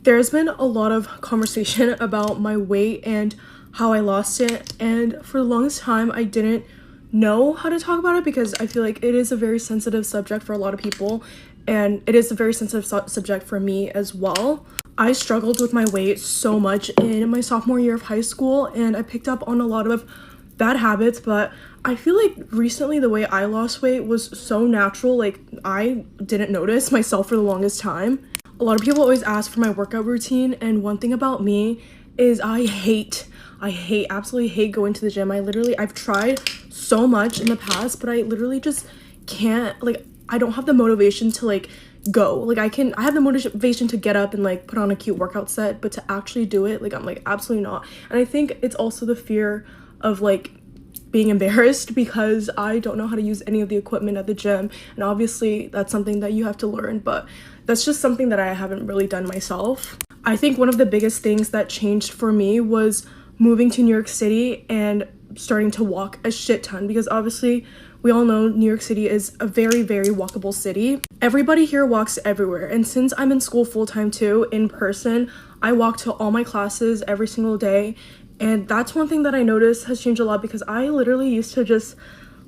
There's been a lot of conversation about my weight and how I lost it, and for the longest time I didn't know how to talk about it because I feel like it is a very sensitive subject for a lot of people, and it is a very sensitive subject for me as well. I struggled with my weight so much in my sophomore year of high school, and I picked up on a lot of bad habits, but I feel like recently the way I lost weight was so natural, like I didn't notice myself for the longest time. A lot of people always ask for my workout routine, and one thing about me is I absolutely hate going to the gym. I've tried so much in the past, but I literally just can't, like, I don't have the motivation to like go. Like I have the motivation to get up and like put on a cute workout set, but to actually do it, like I'm like absolutely not. And I think it's also the fear of like being embarrassed because I don't know how to use any of the equipment at the gym, and obviously that's something that you have to learn, but that's just something that I haven't really done myself. I think one of the biggest things that changed for me was moving to New York City and starting to walk a shit ton, because obviously we all know New York City is a very, very walkable city. Everybody here walks everywhere, and since I'm in school full-time too, in person, I walk to all my classes every single day. And that's one thing that I noticed has changed a lot, because I literally used to just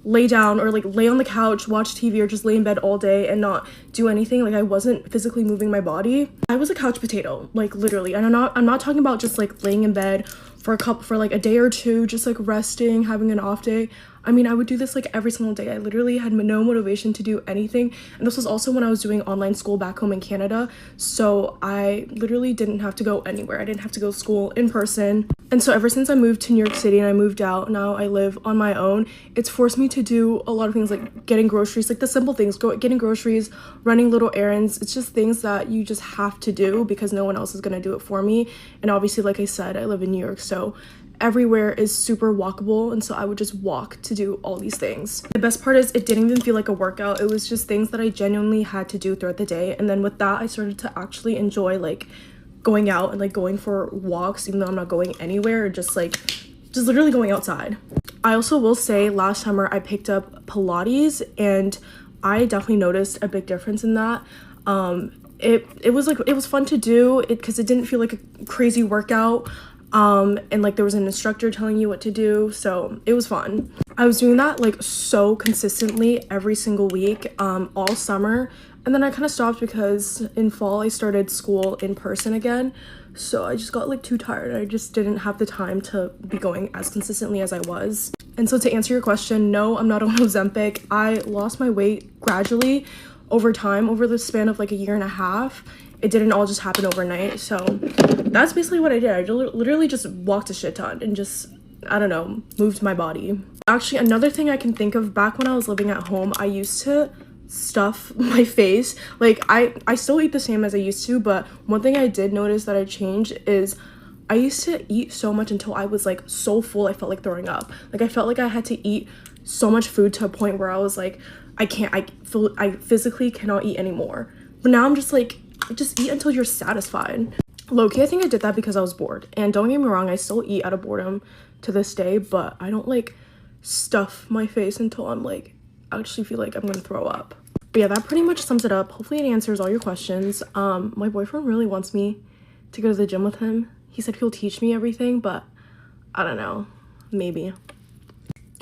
lay down or like lay on the couch, watch TV, or just lay in bed all day and not do anything. Like I wasn't physically moving my body. I was a couch potato, like literally. And I'm not talking about just like laying in bed for like a day or two, just like resting, having an off day. I mean, I would do this like every single day. I literally had no motivation to do anything. And this was also when I was doing online school back home in Canada. So I literally didn't have to go anywhere. I didn't have to go to school in person. And so ever since I moved to New York City and I moved out, now I live on my own, it's forced me to do a lot of things, like getting groceries, like the simple things, getting groceries, running little errands. It's just things that you just have to do because no one else is going to do it for me. And obviously, like I said, I live in New York, so everywhere is super walkable, and so I would just walk to do all these things. The best part is it didn't even feel like a workout. It was just things that I genuinely had to do throughout the day. And then with that, I started to actually enjoy like going out and like going for walks, even though I'm not going anywhere, or just literally going outside. I also will say last summer I picked up Pilates, and I definitely noticed a big difference in that. It was fun to do it because it didn't feel like a crazy workout. And like there was an instructor telling you what to do, so it was fun. I was doing that like so consistently every single week all summer, and then I kind of stopped because in fall I started school in person again, so I just got like too tired. I just didn't have the time to be going as consistently as I was. And so to answer your question, no, I'm not on Ozempic. I lost my weight gradually over time, over the span of like a year and a half. It didn't all just happen overnight. So that's basically what I did. I literally just walked a shit ton and just, I don't know, moved my body. Actually, another thing I can think of, back when I was living at home, I used to stuff my face. Like I still eat the same as I used to, but one thing I did notice that I changed is I used to eat so much until I was like so full I felt like throwing up. Like I felt like I had to eat so much food to a point where I was like, I physically cannot eat anymore. But now I'm just like, just eat until you're satisfied. Low-key, I think I did that because I was bored. And don't get me wrong, I still eat out of boredom to this day, but I don't like stuff my face until I'm like, I actually feel like I'm gonna throw up. But yeah, that pretty much sums it up. Hopefully it answers all your questions. My boyfriend really wants me to go to the gym with him. He said he'll teach me everything, but I don't know, maybe.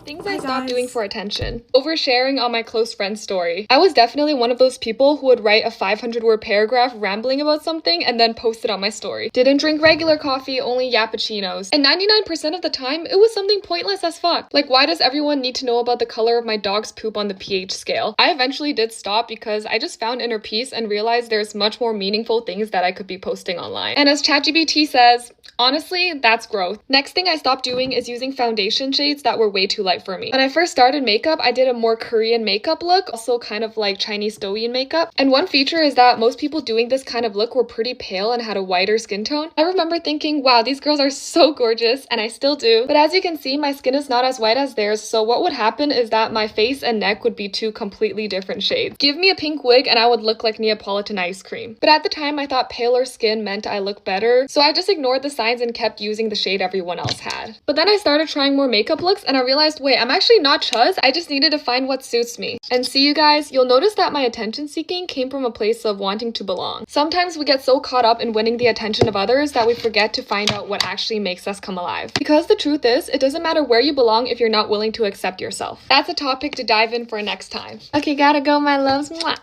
Things I stopped doing for attention. Oversharing on my close friend's story. I was definitely one of those people who would write a 500-word paragraph rambling about something and then post it on my story. Didn't drink regular coffee, only Yappuccinos. And 99% of the time, it was something pointless as fuck. Like, why does everyone need to know about the color of my dog's poop on the pH scale? I eventually did stop because I just found inner peace and realized there's much more meaningful things that I could be posting online. And as ChatGPT says, honestly, that's growth. Next thing I stopped doing is using foundation shades that were way too light for me. When I first started makeup, I did a more Korean makeup look, also kind of like Chinese Douyin makeup. And one feature is that most people doing this kind of look were pretty pale and had a whiter skin tone. I remember thinking, wow, these girls are so gorgeous, and I still do. But as you can see, my skin is not as white as theirs, so what would happen is that my face and neck would be two completely different shades. Give me a pink wig and I would look like Neapolitan ice cream. But at the time, I thought paler skin meant I look better, so I just ignored the signs and kept using the shade everyone else had. But then I started trying more makeup looks and I realized, Wait, I'm actually not chuzz. I just needed to find what suits me. And see, you guys, you'll notice that my attention seeking came from a place of wanting to belong. Sometimes we get so caught up in winning the attention of others that we forget to find out what actually makes us come alive. Because the truth is, it doesn't matter where you belong if you're not willing to accept yourself. That's a topic to dive in for next time. Okay, gotta go, my loves. Mwah.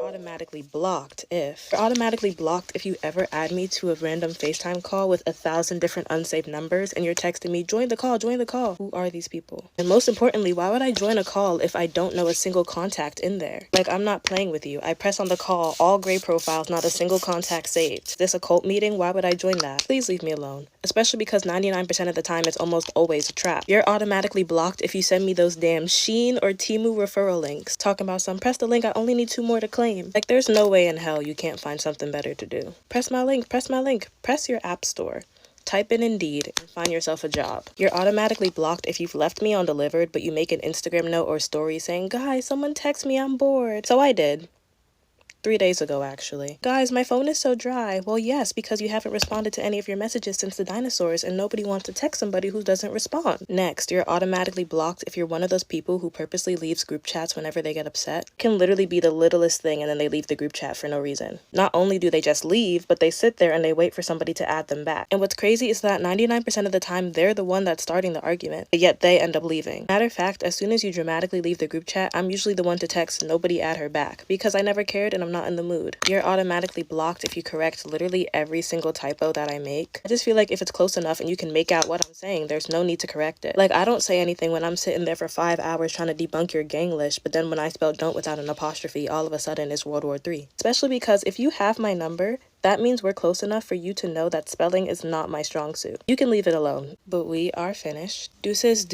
Automatically blocked if you ever add me to a random FaceTime call with 1,000 different unsaved numbers and you're texting me, join the call. Who are these people? And most importantly, why would I join a call if I don't know a single contact in there? Like, I'm not playing with you. I press on the call, all gray profiles, not a single contact saved. This a cult meeting? Why would I join that? Please leave me alone. Especially because 99% of the time it's almost always a trap. You're automatically blocked if you send me those damn Shein or Temu referral links. Talking about some, press the link, I only need 2 more to claim. Like, there's no way in hell you can't find something better to do. Press my link. Press your app store. Type in Indeed and find yourself a job. You're automatically blocked if you've left me undelivered, but you make an Instagram note or story saying, guys, someone text me, I'm bored. So I did. 3 days ago, actually. Guys, my phone is so dry. Well, yes, because you haven't responded to any of your messages since the dinosaurs and nobody wants to text somebody who doesn't respond. Next, you're automatically blocked if you're one of those people who purposely leaves group chats whenever they get upset. It can literally be the littlest thing and then they leave the group chat for no reason. Not only do they just leave, but they sit there and they wait for somebody to add them back. And what's crazy is that 99% of the time, they're the one that's starting the argument, but yet they end up leaving. Matter of fact, as soon as you dramatically leave the group chat, I'm usually the one to text nobody add her back because I never cared and I'm not in the mood. You're automatically blocked if you correct literally every single typo that I make. I just feel like if it's close enough and you can make out what I'm saying, there's no need to correct it. Like, I don't say anything when I'm sitting there for 5 hours trying to debunk your Ganglish, but then when I spell don't without an apostrophe, all of a sudden it's World War III. Especially because if you have my number, that means we're close enough for you to know that spelling is not my strong suit. You can leave it alone. But we are finished. Deuces,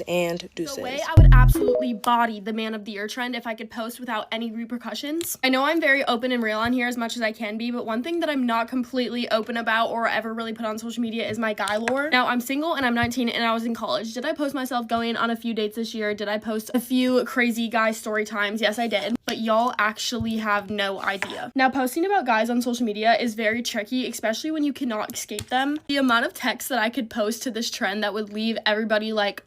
and deuces. The way I would absolutely body the man of the year trend if I could post without any repercussions. I know I'm very open and real on here as much as I can be, but one thing that I'm not completely open about or ever really put on social media is my guy lore. Now, I'm single and I'm 19 and I was in college. Did I post myself going on a few dates this year? Did I post a few crazy guy story times? Yes, I did. But y'all actually have no idea. Now, posting about guys on social media is very tricky, especially when you cannot escape them. The amount of text that I could post to this trend that would leave everybody like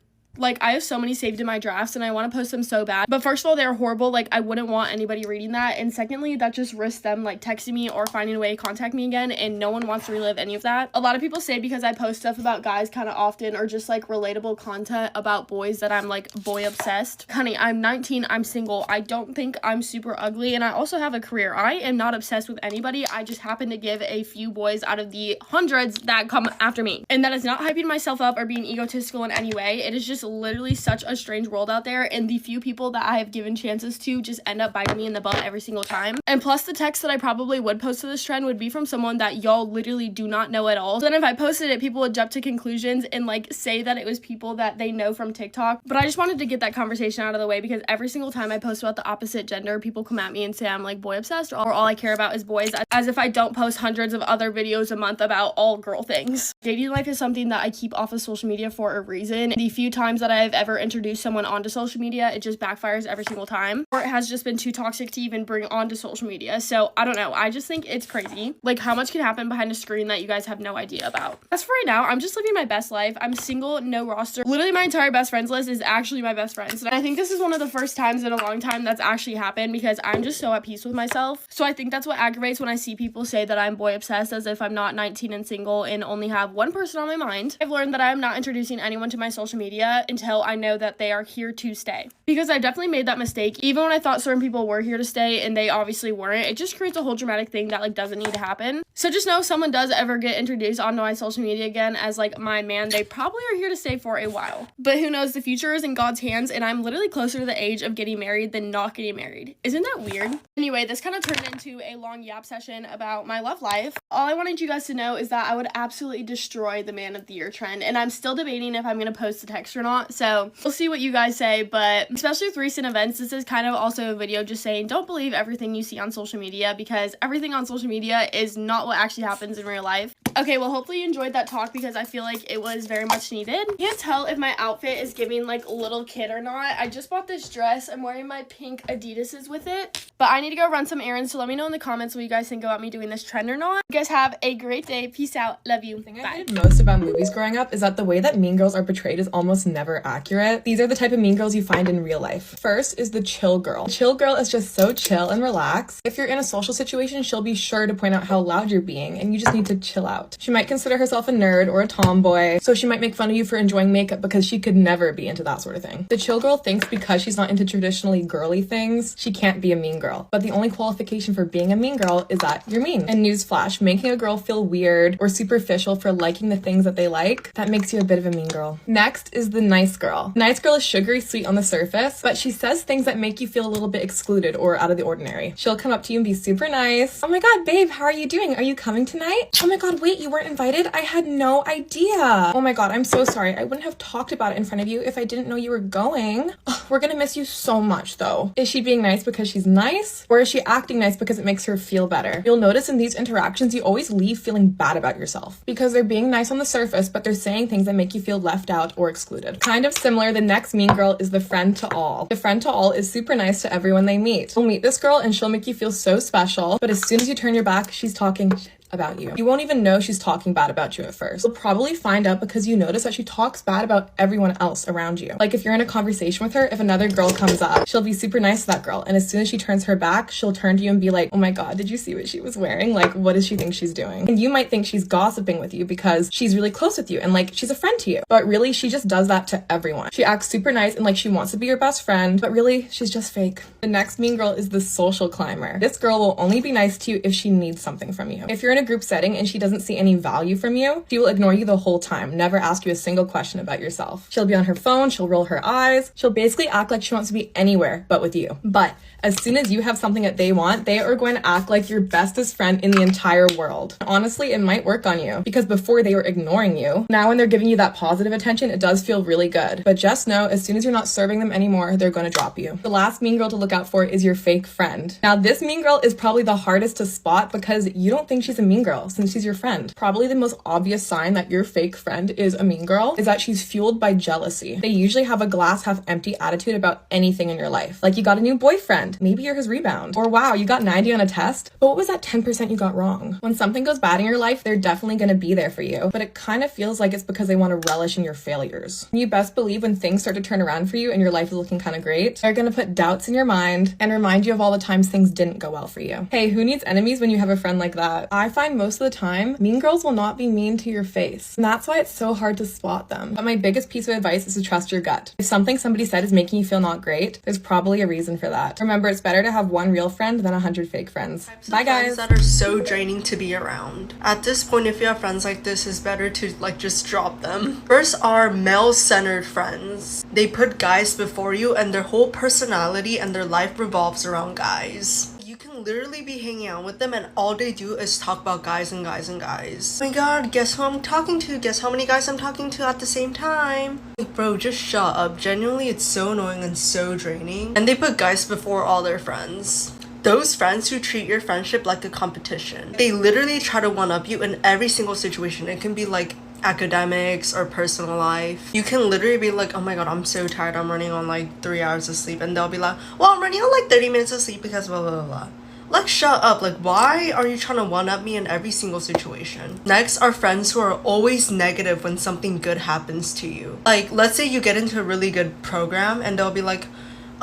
I have so many saved in my drafts and I want to post them so bad. But first of all, they're horrible. Like, I wouldn't want anybody reading that. And secondly, that just risks them like texting me or finding a way to contact me again. And no one wants to relive any of that. A lot of people say because I post stuff about guys kind of often or just like relatable content about boys that I'm like boy obsessed. Honey, I'm 19. I'm single. I don't think I'm super ugly. And I also have a career. I am not obsessed with anybody. I just happen to give a few boys out of the hundreds that come after me. And that is not hyping myself up or being egotistical in any way. It is just literally such a strange world out there, and the few people that I have given chances to just end up biting me in the butt every single time. And plus, the text that I probably would post to this trend would be from someone that y'all literally do not know at all. So then if I posted it, people would jump to conclusions and like say that it was people that they know from TikTok. But I just wanted to get that conversation out of the way because every single time I post about the opposite gender, people come at me and say I'm like boy obsessed or all I care about is boys, as if I don't post hundreds of other videos a month about all girl things. Dating life is something that I keep off of social media for a reason. The few times that I've ever introduced someone onto social media, it just backfires every single time, or it has just been too toxic to even bring onto social media. So I don't know, I just think it's crazy like how much can happen behind a screen that you guys have no idea about. As for right now, I'm just living my best life. I'm single, no roster. Literally my entire best friends list is actually my best friends, and I think this is one of the first times in a long time that's actually happened because I'm just so at peace with myself. So I think that's what aggravates when I see people say that I'm boy obsessed as if I'm not 19 and single and only have one person on my mind. I've learned that I'm not introducing anyone to my social media until I know that they are here to stay, because I definitely made that mistake. Even when I thought certain people were here to stay and they obviously weren't, it just creates a whole dramatic thing that like doesn't need to happen. So just know if someone does ever get introduced onto my social media again as like my man, they probably are here to stay for a while. But who knows, the future is in God's hands, and I'm literally closer to the age of getting married than not getting married. Isn't that weird? Anyway, this kind of turned into a long yap session about my love life. All I wanted you guys to know is that I would absolutely destroy the man of the year trend, and I'm still debating if I'm gonna post the text or not, so we'll see what you guys say. But especially with recent events, this is kind of also a video just saying don't believe everything you see on social media, because everything on social media is not what actually happens in real life. Okay, well, hopefully you enjoyed that talk because I feel like it was very much needed. Can't tell if my outfit is giving like little kid or not. I just bought this dress. I'm wearing my pink Adidas's with it, but I need to go run some errands. So let me know in the comments what you guys think about me doing this trend or not. You guys have a great day. Peace out. Love you. The thing Bye. I hated most about movies growing up is that the way that mean girls are portrayed is almost never accurate. These are the type of mean girls you find in real life. First is the chill girl. The chill girl is just so chill and relaxed. If you're in a social situation, she'll be sure to point out how loud you're being, and you just need to chill out. She might consider herself a nerd or a tomboy, so she might make fun of you for enjoying makeup because she could never be into that sort of thing. The chill girl thinks because she's not into traditionally girly things, she can't be a mean girl. But the only qualification for being a mean girl is that you're mean. And newsflash, making a girl feel weird or superficial for liking the things that they like, that makes you a bit of a mean girl. Next is the nice girl. Nice girl is sugary sweet on the surface, but she says things that make you feel a little bit excluded or out of the ordinary. She'll come up to you and be super nice. Oh my god, babe, how are you doing? Are you coming tonight? Oh my god, wait, you weren't invited? I had no idea. Oh my god, I'm so sorry. I wouldn't have talked about it in front of you if I didn't know you were going. Ugh, we're gonna miss you so much though. Is she being nice because she's nice? Or is she acting nice because it makes her feel better? You'll notice in these interactions, you always leave feeling bad about yourself because they're being nice on the surface, but they're saying things that make you feel left out or excluded. Kind of similar, the next mean girl is the friend to all. The friend to all is super nice to everyone they meet. You'll meet this girl and she'll make you feel so special, but as soon as you turn your back, she's talking shit about you. You won't even know she's talking bad about you at first. You'll probably find out because you notice that she talks bad about everyone else around you. Like if you're in a conversation with her, if another girl comes up, she'll be super nice to that girl, and as soon as she turns her back, she'll turn to you and be like, oh my god, did you see what she was wearing? Like, what does she think she's doing? And you might think she's gossiping with you because she's really close with you and like she's a friend to you, but really she just does that to everyone. She acts super nice and like she wants to be your best friend, but really she's just fake. The next mean girl is the social climber. This girl will only be nice to you if she needs something from you. If you're in a group setting and she doesn't see any value from you, she will ignore you the whole time, never ask you a single question about yourself. She'll be on her phone, she'll roll her eyes, she'll basically act like she wants to be anywhere but with you. But as soon as you have something that they want, they are going to act like your bestest friend in the entire world. Honestly, it might work on you because before they were ignoring you. Now when they're giving you that positive attention, it does feel really good. But just know, as soon as you're not serving them anymore, they're going to drop you. The last mean girl to look out for is your fake friend. Now this mean girl is probably the hardest to spot because you don't think she's a mean girl since she's your friend. Probably the most obvious sign that your fake friend is a mean girl is that she's fueled by jealousy. They usually have a glass half empty attitude about anything in your life. Like you got a new boyfriend, maybe you're his rebound. Or wow, you got 90 on a test, but what was that 10% you got wrong? When something goes bad in your life, they're definitely going to be there for you, but it kind of feels like it's because they want to relish in your failures. You best believe when things start to turn around for you and your life is looking kind of great, they're going to put doubts in your mind and remind you of all the times things didn't go well for you. Hey, who needs enemies when you have a friend like that? I find most of the time, mean girls will not be mean to your face, and that's why it's so hard to spot them. But my biggest piece of advice is to trust your gut. If something somebody said is making you feel not great, there's probably a reason for that. Remember, it's better to have one real friend than 100 fake friends. Bye guys. That are so draining to be around. At this point, if you have friends like this, it's better to like just drop them. First are male-centered friends. They put guys before you and their whole personality and their life revolves around guys. You can literally be hanging out with them and all they do is talk about guys and guys and guys. Oh my god, guess who I'm talking to? Guess how many guys I'm talking to at the same time? Like, bro, just shut up. Genuinely, it's so annoying and so draining. And they put guys before all their friends. Those friends who treat your friendship like a competition. They literally try to one-up you in every single situation. It can be like academics or personal life. You can literally be like, oh my god, I'm so tired, I'm running on like 3 hours of sleep, and they'll be like, well, I'm running on like 30 minutes of sleep because blah blah blah blah. Like, shut up. Like, why are you trying to one-up me in every single situation? Next are friends who are always negative when something good happens to you. Like, let's say you get into a really good program and they'll be like,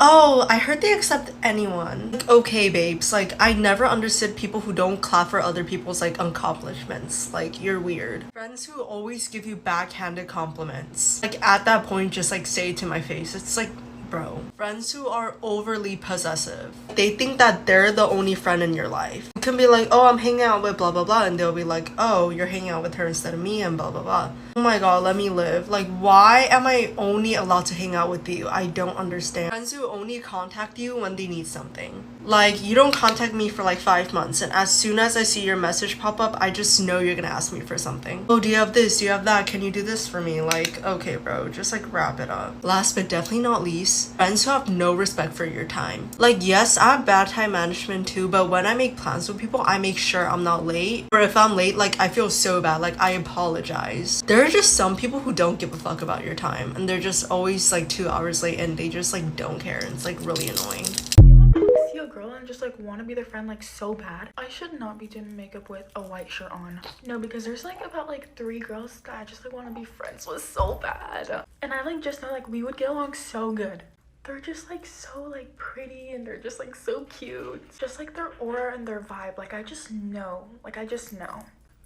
oh, I heard they accept anyone. Like, okay, babes, like, I never understood people who don't clap for other people's, like, accomplishments. Like, you're weird. Friends who always give you backhanded compliments. Like, at that point, just, like, say it to my face. It's like, bro. Friends who are overly possessive. They think that they're the only friend in your life. You can be like, oh, I'm hanging out with blah blah blah, and they'll be like, oh, you're hanging out with her instead of me, and blah blah blah. Oh my god, let me live. Like, why am I only allowed to hang out with you? I don't understand. Friends who only contact you when they need something. Like, you don't contact me for like 5 months, and as soon as I see your message pop up, I just know you're gonna ask me for something. Oh, do you have this? Do you have that? Can you do this for me? Like, okay, bro, just like wrap it up. Last but definitely not least, friends who have no respect for your time. Like, yes, I have bad time management too, but when I make plans with with people, I make sure I'm not late. Or if I'm late, like I feel so bad, like I apologize. There are just some people who don't give a fuck about your time, and they're just always like 2 hours late, and they just like don't care, and it's like really annoying. See a girl and just like want to be their friend like so bad. I should not be doing makeup with a white shirt on. No, because there's like about like 3 girls that I just like want to be friends with so bad. And I like just know like we would get along so good. They're just like so like pretty and they're just like so cute. It's just like their aura and their vibe. Like I just know.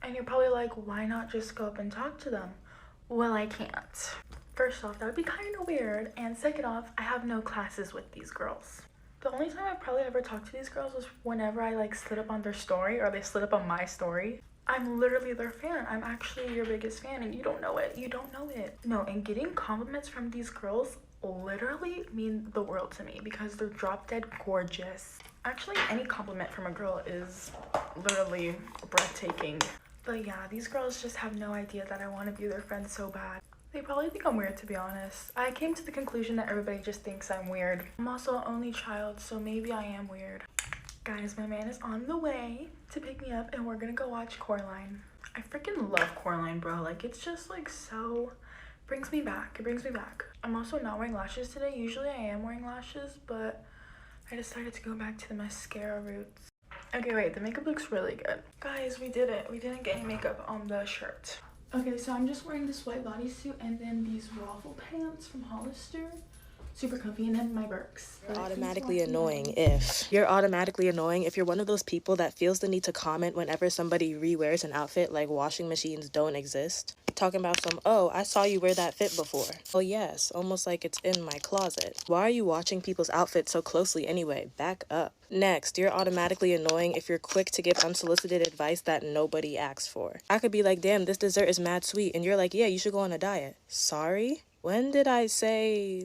And you're probably like, why not just go up and talk to them? Well, I can't. First off, that would be kind of weird. And second off, I have no classes with these girls. The only time I probably ever talked to these girls was whenever I like slid up on their story or they slid up on my story. I'm literally their fan. I'm actually your biggest fan and you don't know it. No, and getting compliments from these girls literally mean the world to me because they're drop dead gorgeous. Actually, any compliment from a girl is literally breathtaking. But yeah, these girls just have no idea that I want to be their friend so bad. They probably think I'm weird, to be honest. I came to the conclusion that everybody just thinks I'm weird. I'm also an only child, so maybe I am weird. Guys, my man is on the way to pick me up and we're gonna go watch Coraline. I freaking love Coraline, bro. Like, it's just like so... It brings me back. I'm also not wearing lashes today. Usually I am wearing lashes, but I decided to go back to the mascara roots. Okay, wait, the makeup looks really good. Guys, we did it. We didn't get any makeup on the shirt. Okay, so I'm just wearing this white bodysuit and then these waffle pants from Hollister. Super comfy, and then my Birks. You're automatically annoying if you're one of those people that feels the need to comment whenever somebody rewears an outfit like washing machines don't exist. Talking about some, oh, I saw you wear that fit before. Oh yes, almost like it's in my closet. Why are you watching people's outfits so closely anyway? Back up. Next, you're automatically annoying if you're quick to give unsolicited advice that nobody asked for. I could be like, damn, this dessert is mad sweet, and you're like, yeah, you should go on a diet. Sorry? When did I say...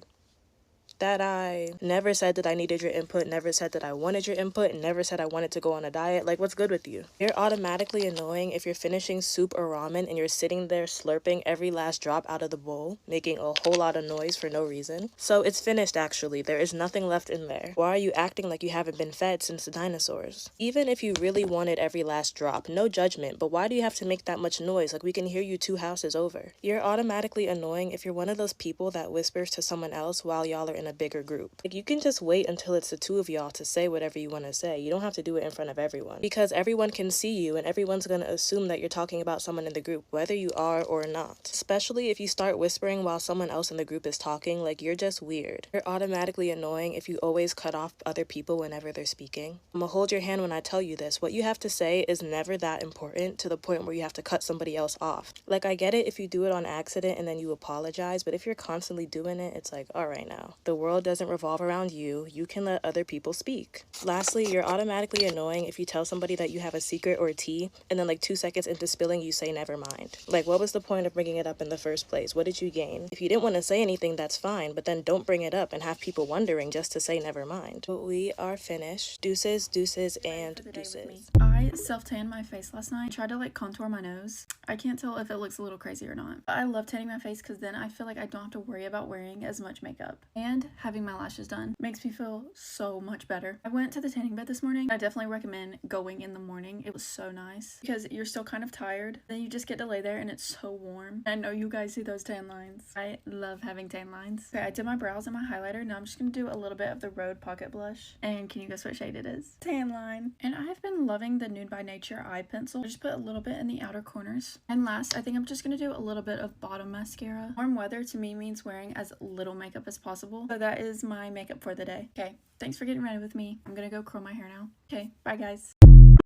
that I never said that I needed your input, never said that I wanted your input, and never said I wanted to go on a diet? Like, what's good with you? You're automatically annoying if you're finishing soup or ramen and you're sitting there slurping every last drop out of the bowl, making a whole lot of noise for no reason. So it's finished, actually. There is nothing left in there. Why are you acting like you haven't been fed since the dinosaurs? Even if you really wanted every last drop, no judgment, but why do you have to make that much noise? Like, we can hear you 2 houses over. You're automatically annoying if you're one of those people that whispers to someone else while y'all are in a bigger group. Like, you can just wait until it's the 2 of y'all to say whatever you want to say. You don't have to do it in front of everyone, because everyone can see you and everyone's going to assume that you're talking about someone in the group, whether you are or not. Especially if you start whispering while someone else in the group is talking, like, you're just weird. You're automatically annoying if you always cut off other people whenever they're speaking. I'm gonna hold your hand when I tell you this. What you have to say is never that important to the point where you have to cut somebody else off. Like, I get it if you do it on accident and then you apologize, but if you're constantly doing it, it's like, all right now. The world doesn't revolve around you. You can let other people speak. Lastly, you're automatically annoying if you tell somebody that you have a secret or a tea, and then like 2 seconds into spilling, you say never mind. Like, what was the point of bringing it up in the first place? What did you gain? If you didn't want to say anything, that's fine, but then don't bring it up and have people wondering just to say never mind. But we are finished. Deuces, deuces, and deuces. I self-tanned my face last night. Tried to like contour my nose. I can't tell if it looks a little crazy or not. But I love tanning my face because then I feel like I don't have to worry about wearing as much makeup. And having my lashes done makes me feel so much better. I went to the tanning bed this morning. I definitely recommend going in the morning. It was so nice because you're still kind of tired. Then you just get to lay there and it's so warm. I know you guys see those tan lines. I love having tan lines. Okay, I did my brows and my highlighter. Now I'm just gonna do a little bit of the Rhode Pocket Blush. And can you guess what shade it is? Tan line. And I've been loving the Nude by Nature eye pencil. I just put a little bit in the outer corners. And last, I think I'm just gonna do a little bit of bottom mascara. Warm weather to me means wearing as little makeup as possible. So that is my makeup for the day. Okay, thanks for getting ready with me. I'm gonna go curl my hair now. Okay, bye guys.